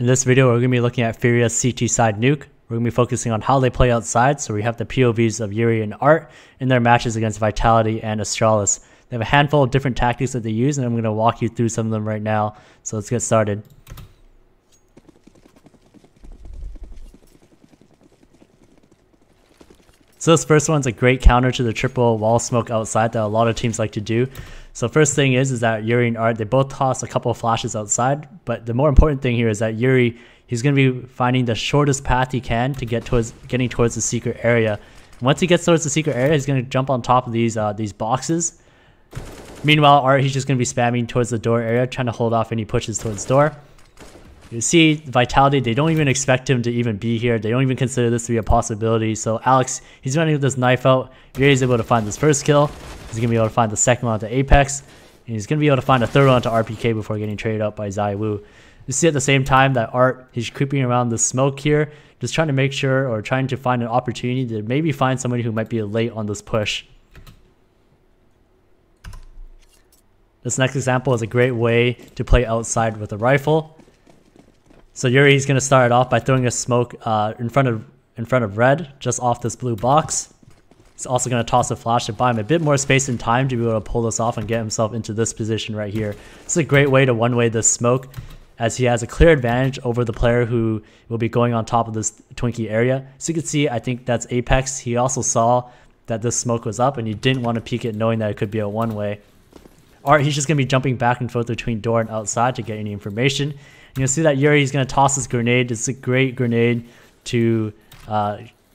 In this video, we're going to be looking at FURIA's CT side Nuke. We're going to be focusing on how they play outside, so we have the POVs of yuurih and Art in their matches against Vitality and Astralis. They have a handful of different tactics that they use, and I'm going to walk you through some of them right now. So let's get started. So this first one's a great counter to the triple wall smoke outside that a lot of teams like to do. So first thing is that yuurih and Art, they both toss a couple of flashes outside, but the more important thing here is that yuurih, he's going to be finding the shortest path he can to getting towards the secret area. Once he gets towards the secret area, he's going to jump on top of these boxes. Meanwhile, Art, he's just going to be spamming towards the door area, trying to hold off any pushes towards door. You see Vitality, they don't even expect him to even be here. They don't even consider this to be a possibility. So Alex, he's running with this knife out. yuurih's able to find this first kill. He's going to be able to find the second one onto Apex. And he's going to be able to find a third one onto RPK before getting traded up by ZywOo. You see at the same time that Art, he's creeping around the smoke here, just trying to make sure or trying to find an opportunity to maybe find somebody who might be late on this push. This next example is a great way to play outside with a rifle. So yuurih is going to start it off by throwing a smoke in front of red, just off this blue box. He's also going to toss a flash to buy him a bit more space and time to be able to pull this off and get himself into this position right here. This is a great way to one-way this smoke, as he has a clear advantage over the player who will be going on top of this Twinkie area. So you can see, I think that's Apex. He also saw that this smoke was up and he didn't want to peek it knowing that it could be a one-way. Art, he's just going to be jumping back and forth between door and outside to get any information. You'll see that yuurih is going to toss this grenade. It's a great grenade to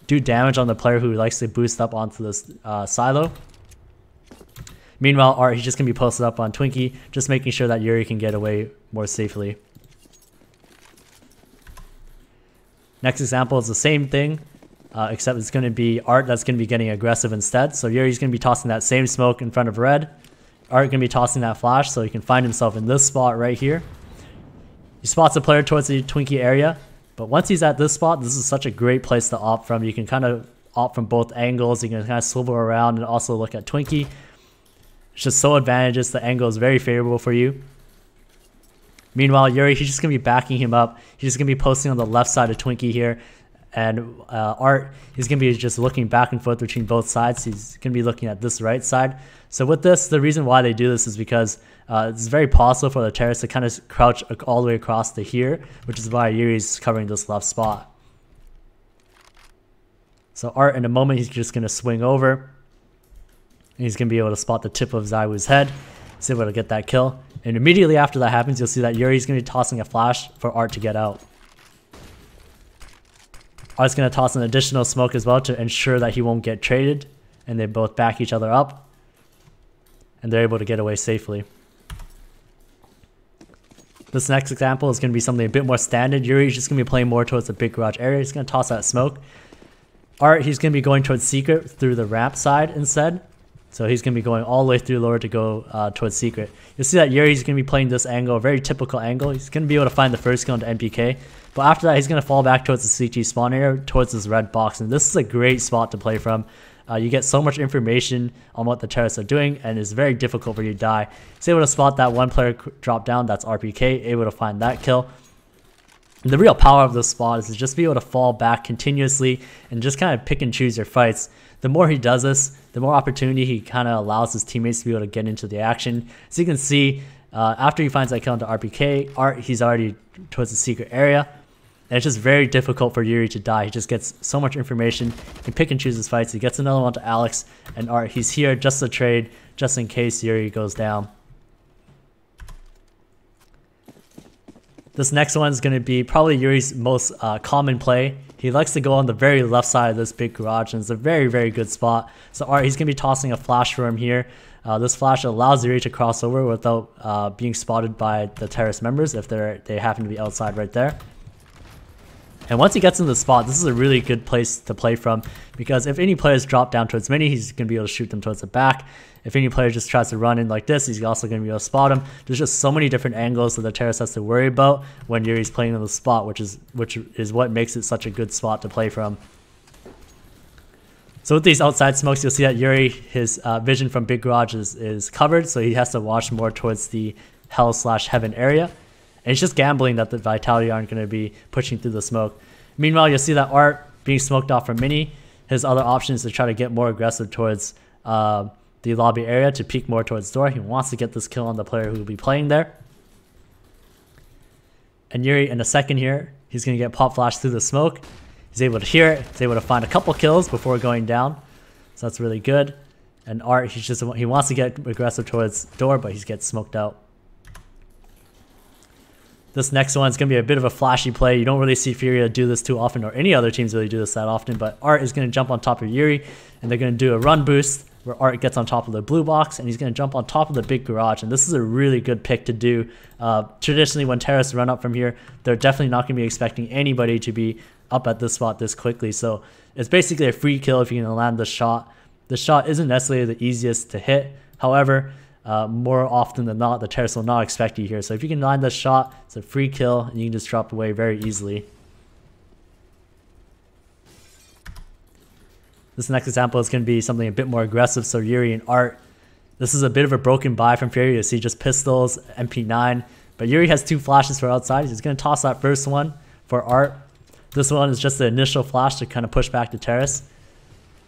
do damage on the player who likes to boost up onto this silo. Meanwhile, Art, he's just going to be posted up on Twinkie, just making sure that yuurih can get away more safely. Next example is the same thing, except it's going to be Art that's going to be getting aggressive instead. So yuurih's going to be tossing that same smoke in front of red. Art going to be tossing that flash so he can find himself in this spot right here. He spots a player towards the Twinkie area, but once he's at this spot, this is such a great place to opt from. You can kind of opt from both angles. You can kind of swivel around and also look at Twinkie. It's just so advantageous. The angle is very favorable for you. Meanwhile, yuurih, he's just going to be backing him up. He's just going to be posting on the left side of Twinkie here. And Art, he's going to be just looking back and forth between both sides. He's going to be looking at this right side. So with this, the reason why they do this is because it's very possible for the terrorists to kind of crouch all the way across to here, which is why yuurih is covering this left spot. So Art, in a moment, he's just going to swing over. And he's going to be able to spot the tip of ZywOo's head. He's able to get that kill. And immediately after that happens, you'll see that yuurih is going to be tossing a flash for Art to get out. Art's going to toss an additional smoke as well to ensure that he won't get traded. And they both back each other up. And they're able to get away safely. This next example is going to be something a bit more standard. yuurih is just going to be playing more towards the big garage area. He's going to toss that smoke. Art, he's going to be going towards secret through the ramp side instead. So he's going to be going all the way through lower to go towards secret. You'll see that yuurih is going to be playing this angle, a very typical angle. He's going to be able to find the first kill into NPK. But after that, he's going to fall back towards the CT spawn area, towards this red box. And this is a great spot to play from. You get so much information on what the terrorists are doing, and it's very difficult for you to die. He's able to spot that one player drop down, that's RPK, able to find that kill. And the real power of this spot is to just be able to fall back continuously and just kind of pick and choose your fights. The more he does this, the more opportunity he kind of allows his teammates to be able to get into the action. So you can see, after he finds that kill into RPK, Art, he's already towards the secret area. And it's just very difficult for yuurih to die. He just gets so much information. He can pick and choose his fights. He gets another one to Alex and Art. He's here just to trade, just in case yuurih goes down. This next one is going to be probably yuurih's most common play. He likes to go on the very left side of this big garage, and it's a very, very good spot. So Art, he's going to be tossing a flash for him here. This flash allows yuurih to cross over without being spotted by the terrorist members if they happen to be outside right there. And once he gets in the spot, this is a really good place to play from, because if any players drop down towards mini, he's going to be able to shoot them towards the back. If any player just tries to run in like this, he's also going to be able to spot him. There's just so many different angles that the terrorist has to worry about when yuurih's playing in the spot, which is what makes it such a good spot to play from. So with these outside smokes, you'll see that yuurih, his vision from big garage is covered, so he has to watch more towards the hell/heaven area. And he's just gambling that the Vitality aren't going to be pushing through the smoke. Meanwhile, you'll see that Art being smoked off from Mini. His other option is to try to get more aggressive towards the lobby area to peek more towards door. He wants to get this kill on the player who will be playing there. And yuurih in a second here, he's going to get pop flash through the smoke. He's able to hear it. He's able to find a couple kills before going down. So that's really good. And Art, he wants to get aggressive towards door, but he gets smoked out. This next one is going to be a bit of a flashy play. You don't really see FURIA do this too often, or any other teams really do this that often, but Art is going to jump on top of yuurih, and they're going to do a run boost where Art gets on top of the blue box, and he's going to jump on top of the big garage, and this is a really good pick to do. Traditionally, when terrorists run up from here, they're definitely not going to be expecting anybody to be up at this spot this quickly, so it's basically a free kill if you can land the shot. The shot isn't necessarily the easiest to hit, however, more often than not, the terrorists will not expect you here. So if you can land the shot, it's a free kill, and you can just drop away very easily. This next example is going to be something a bit more aggressive. So yuurih and Art, this is a bit of a broken buy from FURIA. You see just pistols, MP9, but yuurih has 2 flashes for outside. He's going to toss that first one for Art. This one is just the initial flash to kind of push back the terrorists.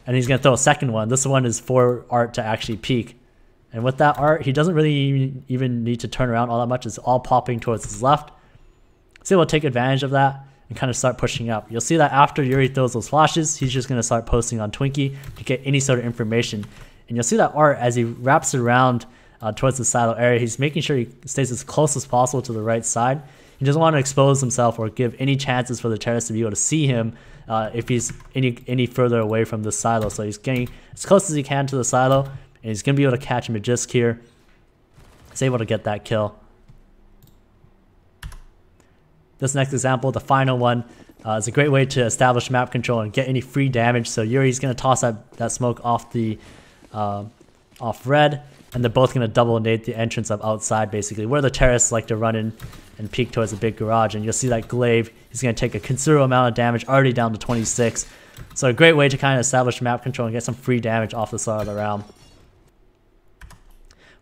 And he's going to throw a second one. This one is for Art to actually peek. And with that Art, he doesn't really even need to turn around all that much. It's all popping towards his left. So we'll take advantage of that and kind of start pushing up. You'll see that after yuurih throws those flashes, he's just going to start posting on Twinkie to get any sort of information. And you'll see that Art, as he wraps around towards the silo area, he's making sure he stays as close as possible to the right side. He doesn't want to expose himself or give any chances for the terrorists to be able to see him if he's any further away from the silo. So he's getting as close as he can to the silo, and he's going to be able to catch Magisk here. He's able to get that kill. This next example, the final one, is a great way to establish map control and get any free damage. So yuurih's going to toss that smoke off the off red, and they're both going to double nade the entrance of outside, basically, where the terrorists like to run in and peek towards the big garage. And you'll see that Glaive, he's going to take a considerable amount of damage, already down to 26. So a great way to kind of establish map control and get some free damage off the start of the round.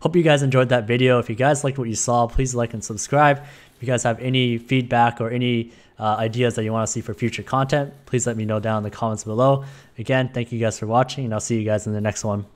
Hope you guys enjoyed that video. If you guys liked what you saw, please like and subscribe. If you guys have any feedback or any ideas that you want to see for future content, please let me know down in the comments below. Again, thank you guys for watching, and I'll see you guys in the next one.